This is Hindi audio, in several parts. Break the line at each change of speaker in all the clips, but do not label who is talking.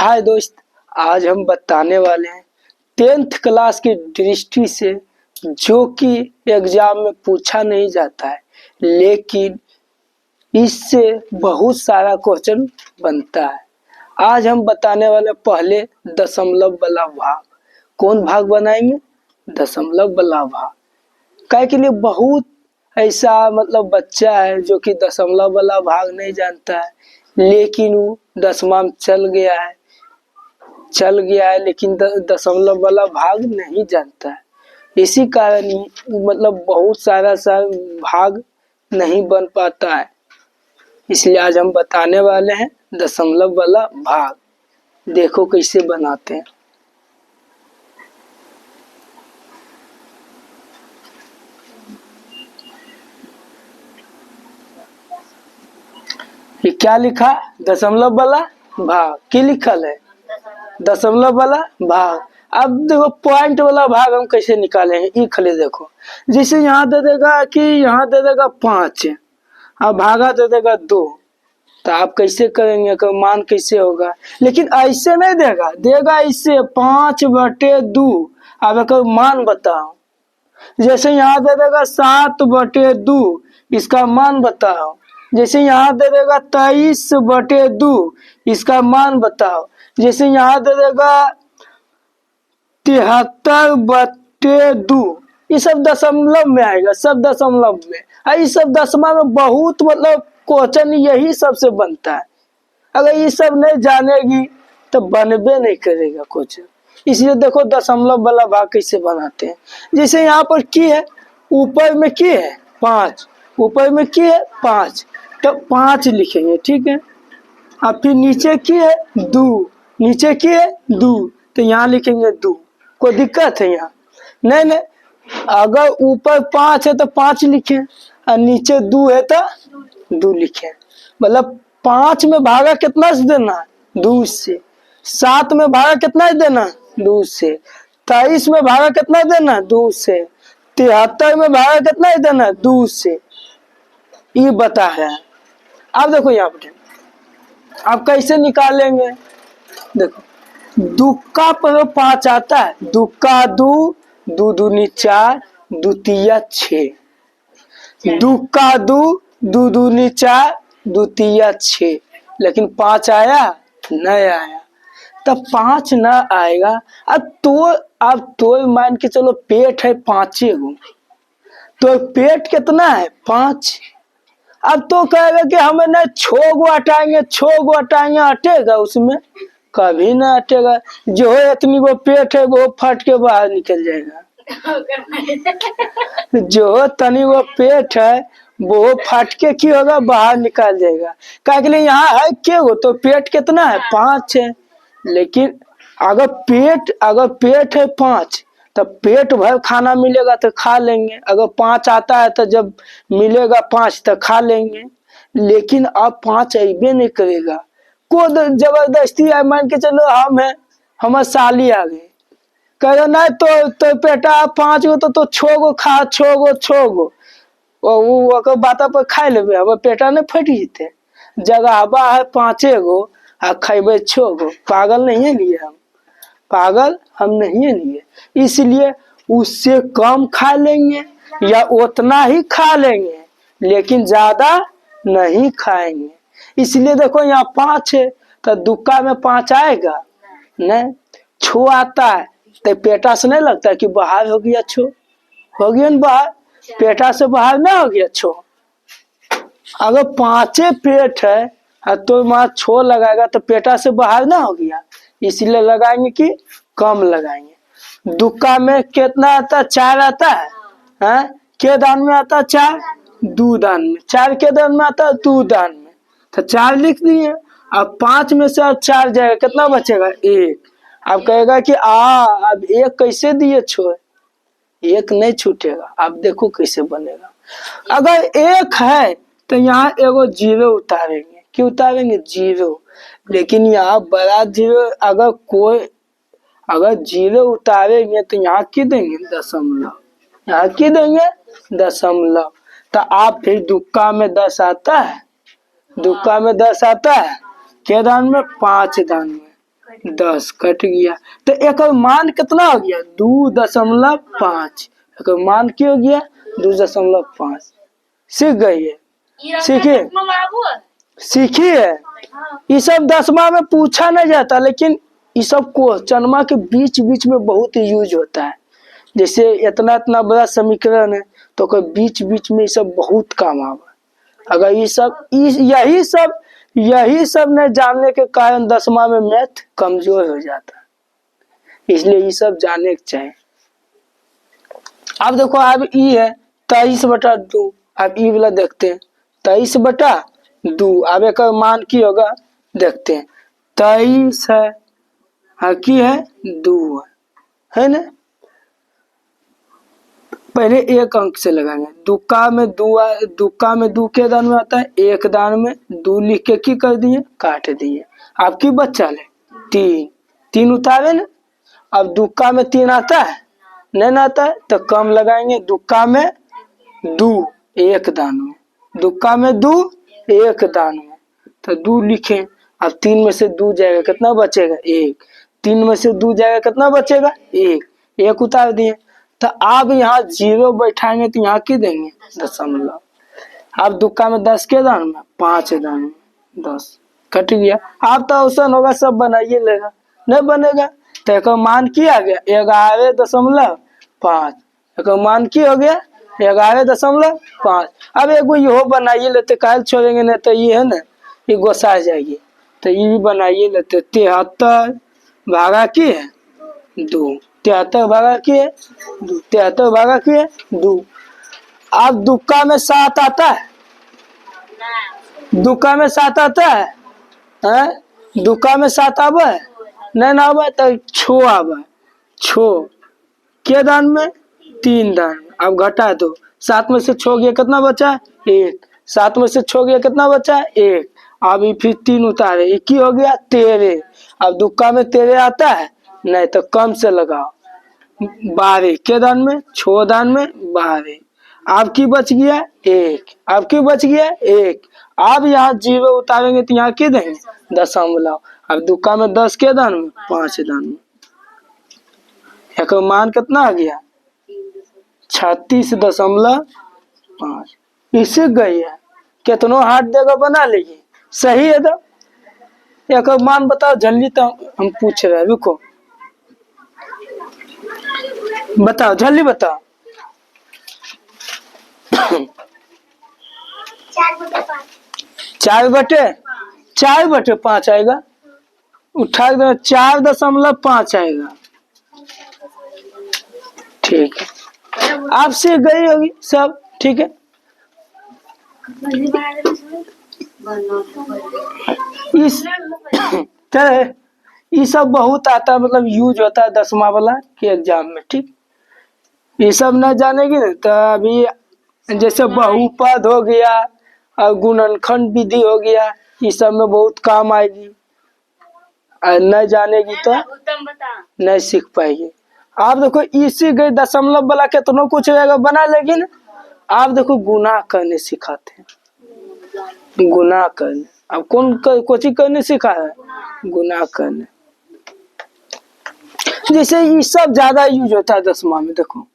हाय दोस्त, आज हम बताने वाले हैं 10th क्लास की दृष्टि से जो कि एग्जाम में पूछा नहीं जाता है, लेकिन इससे बहुत सारा क्वेश्चन बनता है। आज हम बताने वाले पहले दशमलव वाला भाग। कौन भाग बनाएंगे? दशमलव वाला भाग। काय के लिए बहुत ऐसा बच्चा है जो कि दशमलव वाला भाग नहीं जानता है, लेकिन वो 10वां में चल गया है लेकिन दशमलव वाला भाग नहीं जानता है। इसी कारण ही बहुत सारा भाग नहीं बन पाता है। इसलिए आज हम बताने वाले हैं दशमलव वाला भाग। देखो कैसे बनाते हैं। ये क्या लिखा? दशमलव वाला भाग। क्या लिखल है? दशमलव वाला भाग। अब देखो पॉइंट वाला भाग हम कैसे निकालेंगे, ये खाली देखो। जैसे यहाँ दे देगा कि यहाँ दे देगा 5, अब भागा दे देगा 2, तो आप कैसे करेंगे? मान कैसे होगा? लेकिन ऐसे नहीं देगा इससे 5/2। अब एक मान बताओ। जैसे यहाँ दे देगा 7/2, इसका मान बताओ। जैसे यहाँ दे देगा 23/2, इसका मान बताओ। जैसे यहाँ दे देगा 73/2, ये सब दशमलव में आएगा, सब दशमलव में। ये सब दशमा में बहुत क्वेश्चन यही सबसे बनता है। अगर ये सब नहीं जानेगी तो बनबे नहीं करेगा क्वेश्चन। इसलिए देखो दशमलव वाला भाग कैसे बनाते हैं। जैसे यहाँ पर की है, ऊपर में की है 5, ऊपर में की है 5, तो 5 लिखेंगे, ठीक है। अब फिर नीचे की है 2, नीचे की है 2, तो यहाँ लिखेंगे 2। कोई दिक्कत है यहाँ? नहीं। अगर ऊपर 5 है तो 5 लिखे, और नीचे 2 है तो 2 लिखे। 5 में भागा कितना से देना है? 2 से। 7 में भागा कितना से देना? 2 से। 23 में भागा कितना देना? 2 से। 73 में भागा कितना देना? 2 से। ये बता है। अब देखो यहाँ पे आप कैसे निकालेंगे। देखो दुक्का पर 5 आता है। दुक्का 2, 2 दूनी 4, 2 तिया 6। दुक्का 2, 2 दूनी 4, 2 तिया 6। लेकिन 5 आया? नहीं आया। तब 5 ना आएगा। अब तो मान के चलो पेट है 5 गो, तो पेट कितना है? 5। अब तो कहेगा कि हमें ना 6 गो हटाएंगे, हटेगा उसमें? कभी ना हटेगा। जो है इतनी वो पेट है वो फट के बाहर निकल जाएगा। जो तनी वो पेट है वो फट के की होगा? बाहर निकाल जाएगा। क्या के लिए यहाँ है क्या हो? तो पेट कितना है? 5 है। लेकिन अगर पेट है 5, तो पेट भर खाना मिलेगा तो खा लेंगे। अगर 5 आता है तो जब मिलेगा 5 तो खा लेंगे। लेकिन अब 5 अबे नहीं करेगा। को जबरदस्ती है, मान के चलो हम है, हमारे साली आ गई, कहो ना तो बेटा 5 गो तो 6 गो खा, 6 गो वो बात पर खा लेबे। अब पेटा नहीं फट जीते। जगह है 5 गो आ खेबे 6 गो। पागल नहीं है लिए हम? पागल हम नहीं है लिए। इसलिए उससे कम खा लेंगे या उतना ही खा लेंगे, लेकिन ज्यादा नहीं खाएंगे। इसलिए देखो यहाँ 5 है तो दुक्का में 5 आएगा नहीं। 6 आता है तो पेटा से नहीं लगता कि बाहर हो गया 6, हो गया ना बाहर? पेटा से बाहर ना हो गया 6। अगर 5 पेट है तो वहां 6 लगाएगा तो पेटा से बाहर ना हो गया। इसलिए लगाएंगे कि कम लगाएंगे। दुक्का में कितना आता है? 4 आता है। के दान में आता है? 4। 2 दान में। 4 के दान में आता है? 2 दान में। तो 4 लिख दिए। अब 5 में से अब 4 जाएगा, कितना बचेगा? 1। अब कहेगा कि अब 1 कैसे दिए? 1 नहीं छूटेगा। आप देखो कैसे बनेगा। अगर 1 है तो यहाँ एगो 0 उतारेंगे। क्यों उतारेंगे? 0। लेकिन यहाँ बड़ा 0, अगर 0 उतारेंगे तो यहाँ की देंगे? दशमलव। यहाँ की देंगे? दशमलव। तो आप फिर दुक्का में 10 आता है, दुक्का में 10 आता है। के दान में? 5 दान में। 10 कट गया। तो एक मान कितना हो गया 2.5। एक मान क्या हो गया 2.5। सीख गई है, सीखिए सीखिए। ये सब 10वां में पूछा नहीं जाता, लेकिन ये सब क्वेश्चनमा के बीच बीच में बहुत यूज होता है। जैसे इतना इतना बड़ा समीकरण है तो कोई बीच बीच में ये सब बहुत काम आवा। अगर यही सब नहीं जानने के कारण 10वां में मैथ कमजोर हो जाता है। इसलिए ये सब जानने के चाहिए। अब देखो अब ई है 23/2। अब ई वाला देखते हैं 23/2। अब एक मान की होगा देखते हैं। 23 है, हाँ की है 2 है ना। पहले एक अंक से लगाएंगे। दुक्का में 2 के दान में आता है, एक दान में 2 लिख के की कर दिए काट दिए। आपकी बच्चा ले 3 उतारे ना। अब दुक्का में 3 आता है नहीं ना आता है तो कम लगाएंगे। दुक्का में 2 एक दान में, दुक्का में 2 एक दान में तो 2 लिखे। अब 3 में से 2 जाएगा कितना बचेगा 1। 3 में से 2 जाएगा कितना बचेगा 1 उतार दिए। तो आप यहाँ 0 बैठाएंगे तो यहाँ की देंगे दशमलव। अब दुक्का में 10 के दान में 5 दान में 10 कट गया। आप तो औसन होगा सब बनाइए लेगा, नहीं बनेगा तो एक मान की आ गया 11.5। एक मान की हो गया 11.5। अब एगो इहो बनाइए लेते, काल छोड़ेंगे नहीं तो ये है ना ये गोसा जाएगी। तो ये भी बनाइए लेते 73 भागा की है 2। 73 भागा की है 2। 73 भागा की है 2। अब दुक्का में 7 आता है, दुक्का में 7 आता है, दुक्का में 7 आवा है नहीं ना आवा तो 6 आवा है। 6 के दान में 3 दान में। अब घटा दो 7 में से 6 गया कितना बचा 1। 7 में से 6 गया कितना बचा 1। अब ये फिर 3 उतारे, ये की हो गया 13। अब दुक्का में 13 आता है नहीं तो कम से लगाओ 12 के दान में 6 दान में 12। आपकी बच गया 1, आपकी बच गया 1। आप यहाँ 0 उतारेंगे तो यहाँ की देंगे दशमलव। अब दुक्का में 10 के दान में 5 दान में। एक मान कितना आ गया 36.5। इससे गई है कितनो हाथ देगा बना लेगी। सही है तो एक मान बताओ जल्दी, तो हम पूछ रहे हैं रुको बताओ जल्दी बताओ। 4/5 आएगा। उठा 4.5 आएगा। ठीक है आपसे गई होगी सब, ठीक है। इस ये सब बहुत आता है, मतलब यूज होता है 10वां वाला के एग्जाम में, ठीक। ये सब न जानेगी ना तो अभी जैसे बहुपद हो गया और गुणनखंड विधि हो गया, ये सब में बहुत काम आएगी। न जानेगी तो नहीं सीख पाएगी। आप देखो इसी गई दशमलव वाला कितनों कुछ रहेगा बना लेगी ना। आप देखो गुना करने सिखाते हैं, गुना करने। अब कौन कोची करने सिखा है गुना करने। जैसे ये सब ज्यादा यूज होता है 10वां में। देखो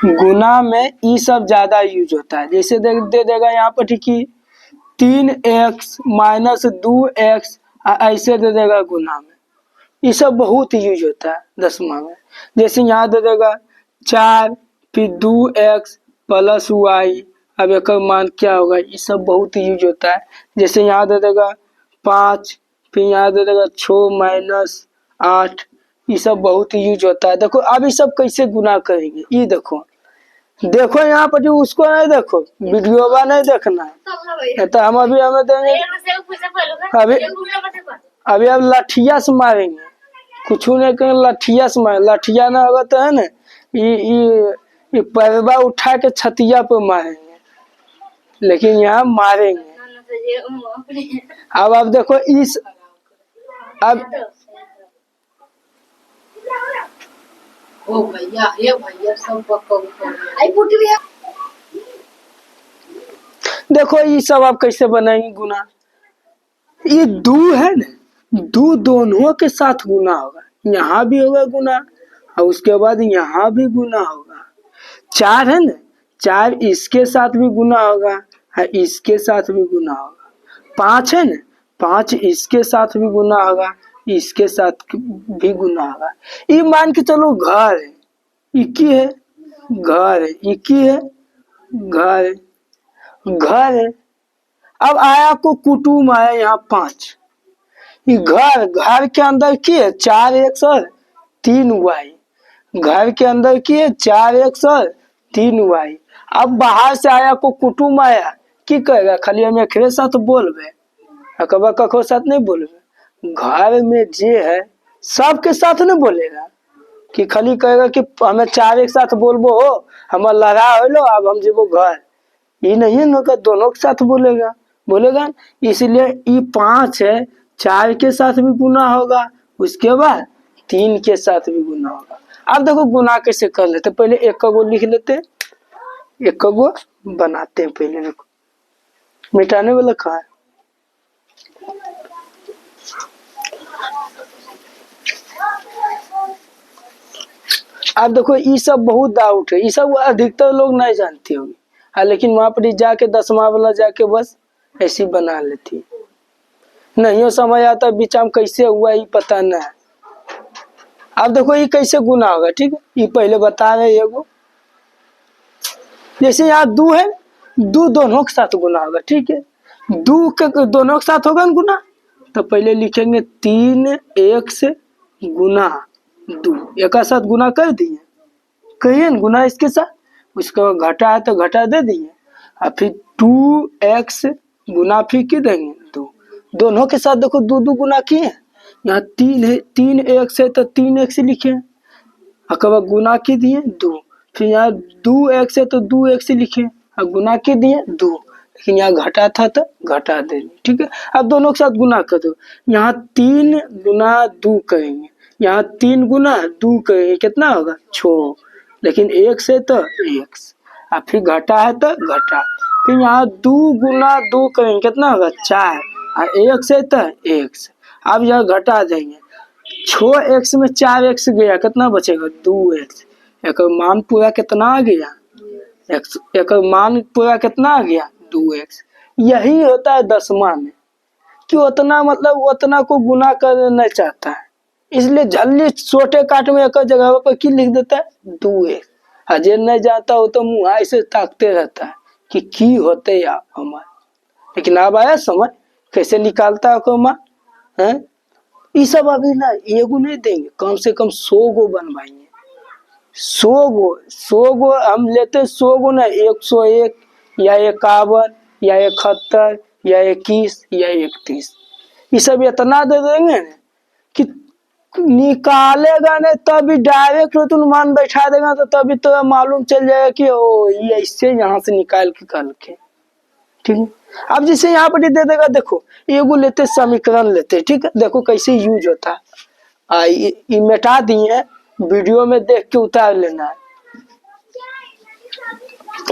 गुना में ये सब ज्यादा यूज होता है। जैसे दे देगा यहाँ पर ठीक ही 3x - 2x ऐसे दे देगा गुना में। ये सब बहुत यूज होता है 10वां में। जैसे यहाँ दे देगा 4 फिर 2x + y। अब एक मान क्या होगा, ये सब बहुत यूज होता है। जैसे यहाँ दे देगा 5 फिर यहाँ दे देगा 6 - 8। ये सब बहुत यूज होता है। देखो अब ये सब कैसे गुना करेंगे, ये देखो यहाँ पर जो उसको नहीं देखो, वीडियो बा नहीं देखना है तो हम अभी हमें देंगे। अभी अब लाठिया से मारेंगे, कुछ नहीं करेंगे, लाठिया से मारेंगे। लाठिया ना होगा तो है ना ये पैरवा उठा के छतिया पे मारेंगे, लेकिन यहाँ मारेंगे। अब देखो इस अब
ओ भैया ये भैया सब
देखो ये सब आप कैसे बनाएंगे गुना। ये 2 है ना, दो दोनों के साथ गुना होगा, यहाँ भी होगा गुना और उसके बाद यहाँ भी गुना होगा। 4 है ना, 4 इसके साथ भी गुना होगा और इसके साथ भी गुना होगा। 5 है ना, 5 इसके साथ भी गुना होगा, इसके साथ भी गुना होगा। ये मान के चलो घर है, इक्की है, घर है, इक्की है, घर है, घर है। अब आया को कुटुम आया यहाँ 5, ये घर के अंदर की है 4 एक्स और 3 वाई, घर के अंदर की है 4 एक्स और 3 वाई। अब बाहर से आया को कुटुम आया, की कहेगा खाली हम एक साथ बोलबे, अकबा कखो साथ नहीं बोलबे। घर में जे है सबके साथ नहीं बोलेगा, कि खाली कहेगा कि हमें 4 एक साथ बोलबो हो, हमार लड़ा हो लो अब हम जेबो घर, ये नहीं है ना, दोनों के साथ बोलेगा, बोलेगा। इसलिए ये 5 है, 4 के साथ भी गुना होगा, उसके बाद 3 के साथ भी गुना होगा। अब देखो गुना कैसे कर लेते, पहले एक का गो लिख लेते, एक का गो बनाते हैं। पहले देखो मिटाने वाला कहाँ है, अब देखो ये सब बहुत डाउट है, ये सब अधिकतर लोग नहीं जानते होंगे। हाँ, लेकिन वहां पर जाके 10वां वाला जाके बस ऐसी बना लेती, नहीं हो समझ आता बीच में कैसे हुआ ये पता नहीं। अब देखो ये कैसे गुना होगा, ठीक है, ये पहले बता रहे एगो, जैसे यहाँ 2 है, 2 दोनों के साथ गुना होगा, ठीक है, 2 के दोनों के साथ होगा ना गुना, तो पहले लिखेंगे 3 एक्स गुना 2, एक साथ गुना कर दिए, कहिए ना गुना इसके साथ, उसके बाद घटा है तो घटा दे दिए, और फिर 2x गुना फिर की देंगे 2, दोनों के साथ देखो 2 गुना किए, यहाँ 3 है, 3x है तो 3x लिखे, और गुना की दिए 2, फिर यहाँ 2x है तो 2x लिखे और गुना के दिए 2, लेकिन यहाँ घटा था तो घटा देंगे, ठीक है। अब दोनों के साथ गुना कर दो, यहाँ 3 गुना 2 करेंगे, यहाँ 3 गुना 2 करेंगे, कितना होगा 6, लेकिन 1 से तो 1, और फिर घटा है तो घटा, फिर यहाँ 2 गुना 2 करेंगे, कितना होगा 4, और 1 से तो 1। अब यह घटा देंगे, 6x में 4x गया, कितना बचेगा 2x, एक मान पूरा कितना आ गया x, एक मान पूरा कितना आ गया 2x। यही होता है 10वां में, कि उतना मतलब उतना को गुना करना चाहता है, इसलिए जल्दी छोटे काट में एक जगह पर की लिख देता है 2x, हजे नहीं जाता हो तो मुँह ऐसे ताकते रहता है कि की होते या हमारे, लेकिन अब आया समझ कैसे निकालता है कोमा है। ये सब अभी ना एगो नहीं देंगे, कम से कम 100 गो बनवाएंगे, 100 गो हम लेते, 100 गो ना 101 या 51 या 71 या 21 या 31, ये सब इतना दे देंगे ना कि निकालेगा नहीं तभी डायरेक्ट तुम मान बैठा देगा, तो तभी तो मालूम चल जाएगा कि ओ ये इससे यहाँ से निकाल के कल के, ठीक है। अब जैसे यहाँ पर दे देगा, देखो एगो लेते समीकरण लेते, ठीक है, देखो कैसे यूज होता है, ये मिटा दिए, वीडियो में देख के उतार लेना है।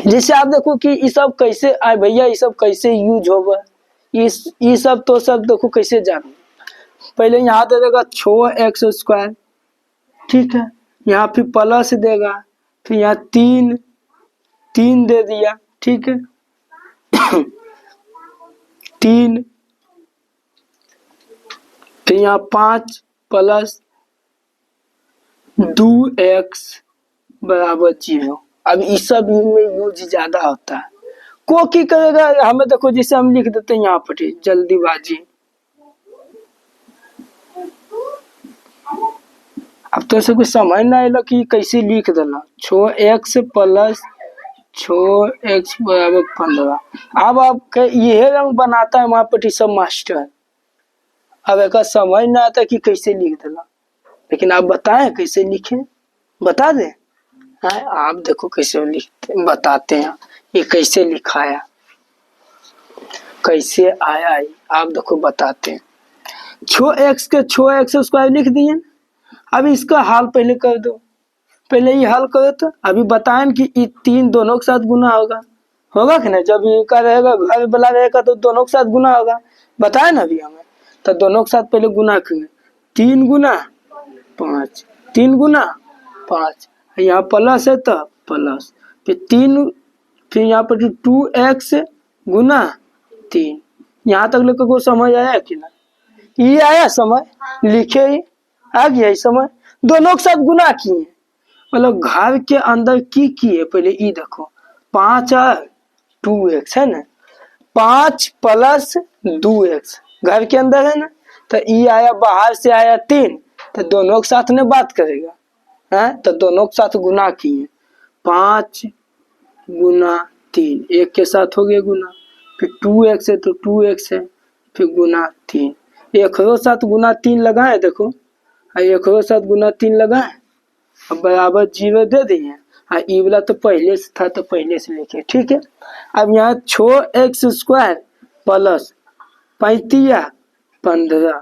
जैसे आप देखो कि ये सब कैसे आए भैया, ये सब कैसे यूज होगा, ये सब तो सब देखो कैसे जानो। पहले यहाँ दे देगा 6x², ठीक है, यहाँ फिर प्लस देगा, फिर यहाँ 3 दे दिया, ठीक है 3, फिर यहाँ 5 प्लस 2x बराबर 0। अब इस सब में यूज ज्यादा होता है, को की करेगा, हमें देखो जैसे हम लिख देते हैं यहाँ पर जल्दीबाजी, अब तो ऐसे कुछ समझ ना आएगा कि कैसे लिख देना, 6x प्लस 6x बराबर 15। अब आपके यह रंग बनाता है वहां पर सब मास्टर, अब एक समझ ना आता कि कैसे लिख देना, लेकिन आप बताएं कैसे लिखे, बता दें, आप देखो कैसे लिखते बताते हैं, ये कैसे लिखाया कैसे आया, आप देखो बताते हैं। 6x के 6x² लिख दिए, अब इसका हल पहले कर दो, पहले ये हल करो तो अभी बताएं कि ये 3 दोनों के साथ गुना होगा कि नहीं, जब ये का रहेगा घर वाला रहेगा तो दोनों के साथ गुना होगा, बताए ना अभी हमें, तो दोनों के साथ पहले गुना करेंगे, 3 गुना 5, 3 गुना 5, यहाँ प्लस है तो प्लस, फिर 3, फिर यहाँ पर 2x गुना 3। यहाँ तक लोग को समझ आया कि ना? ये आया समझ, लिखे ही आ गया ही समझ। दोनों के साथ गुना किए, मतलब घर के अंदर की किए पहले ये देखो, 5 और 2x है ना, 5 प्लस 2x घर के अंदर है ना, तो ये आया बाहर से आया 3, तो दोनों के साथ ने बात करेगा है, तो दोनों के साथ गुना किए, 5 गुना 3, एक के साथ हो गया गुना, फिर 2x है तो 2x है, फिर गुना 3, एक साथ गुना 3 लगाए देखो, एक साथ गुना 3 लगाए, अब बराबर 0 दे दिए। ई वाला तो पहले से था तो पहले से लिखे, ठीक है। अब यहाँ 6x² प्लस 35 15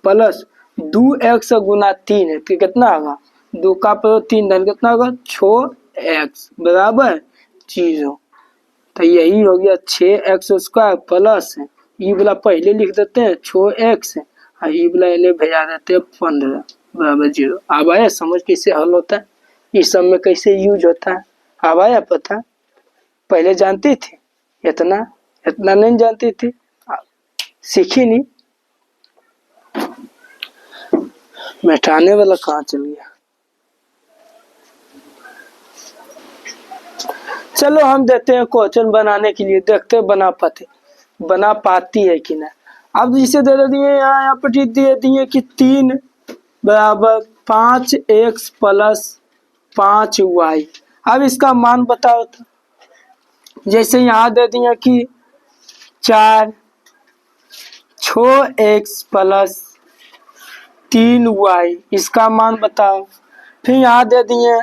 प्लस 2x गुना 3 है, तो कितना होगा, 2 का 3 धन कितना होगा 6x बराबर 0। तो यही हो गया 6x² प्लस ई वाला पहले लिख देते हैं 6x, ई वाला इन्हें भेजा देते हैं 15 बराबर 0। अब आया समझ कैसे हल होता है, इस सब में कैसे यूज होता है, अब आया पता? पहले जानती थी इतना नहीं जानती थी, सीखी नहीं। मिटाने वाला कहाँ चल गया? चलो हम देते हैं क्वेश्चन बनाने के लिए, देखते हैं बना पाती है कि ना। अब जिसे दे दिए यहाँ पर दे दिए कि 3 बराबर 5x प्लस 5y। अब इसका मान बताओ तो, जैसे यहाँ दे दिए कि 4 6x प्लस 3y, इसका मान बताओ। फिर यहाँ दे दिए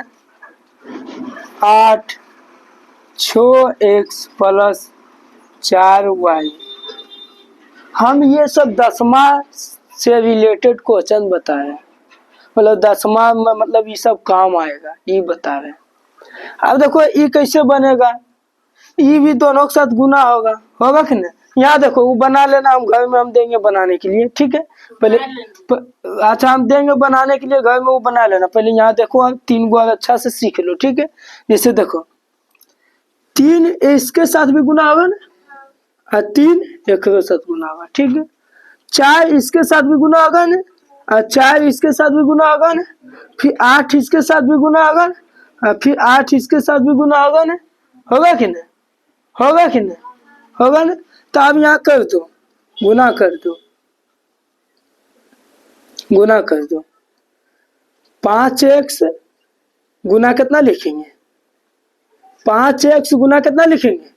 8 6x प्लस 4y। हम ये सब दसवां से रिलेटेड क्वेश्चन बताए, मतलब दसवां में मतलब ये सब काम आएगा, ये बता रहे हैं। अब देखो ये कैसे बनेगा, ये भी दोनों के साथ गुना होगा कि नहीं? यहाँ देखो वो बना लेना, हम घर में हम देंगे बनाने के लिए, ठीक है। पहले अच्छा हम देंगे बनाने के लिए, घर में वो बना लेना। पहले यहाँ देखो हम 3 गो अच्छा से सीख लो, ठीक है। जैसे देखो 3 इसके साथ भी गुना होगा ना, और 3 एक के साथ गुना होगा, ठीक है। 4 इसके साथ भी गुना होगा ना, और 4 इसके साथ भी गुना होगा ना, फिर 8 इसके साथ भी गुना होगा ना, और फिर 8 इसके साथ भी गुना होगा ना, होगा कि नहीं? होगा कि नहीं? होगा ना। तो अब यहाँ कर दो, गुना कर दो, गुना कर दो। 5x गुना कितना लिखेंगे, 5x गुना कितना लिखेंगे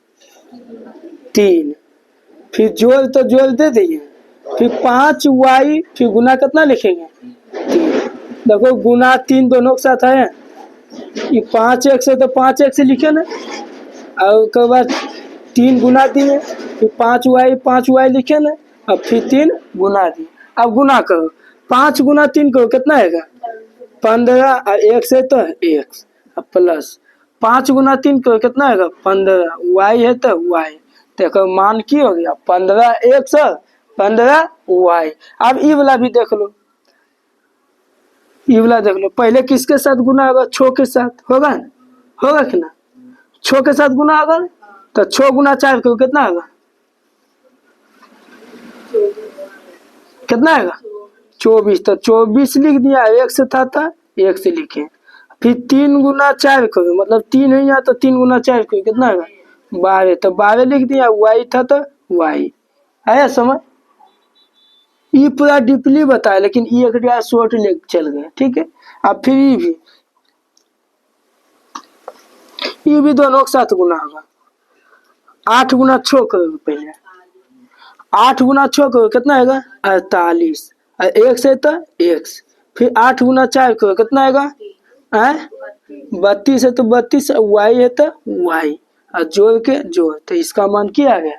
3, फिर जोड़ तो जोड़ दे दिए, फिर 5y, फिर गुना कितना लिखेंगे 3। देखो गुना 3 दोनों के साथ है, ये 5x है तो 5x लिखे ना, और उसके बाद 3 गुना दिए, फिर 5y लिखे ना, और फिर 3 गुना दिए। अब गुना करो, 5 गुना 3 करो कितना आएगा 15, और 1 से तो x, अब प्लस 5 गुना 3 करो कितना आएगा 15, y है तो y, देखो मान की हो गया 15x 15y। अब ई वाला भी देख लो, ई वाला देख लो, पहले किसके साथ गुना होगा, 6 के साथ होगा ना, होगा कि ना, 6 के साथ गुना होगा, तो 6 गुना 4 करो कितना होगा, कितना आएगा 24, तो 24 लिख दिया, 1 से था 1 से लिखे। फिर 3 गुना 4 करो, मतलब 3 है यहाँ, तो 3 गुना 4 करो कितना आएगा 12, तो 12 लिख दिया, y था तो y। आया समझ? ये पूरा डीपली बताया, लेकिन ये एक शॉर्ट ले चल गए, ठीक है। अब फिर ये भी दोनों के साथ गुना होगा, 8 गुना 6 करो, पहले 8 गुना 6 करो कितना आएगा 48, और 1 से तो x, फिर 8 गुना 4 करो कितना आएगा 32 है तो 32, y है तो y, और जोड़ के जोड़, तो इसका मान क्या आ गया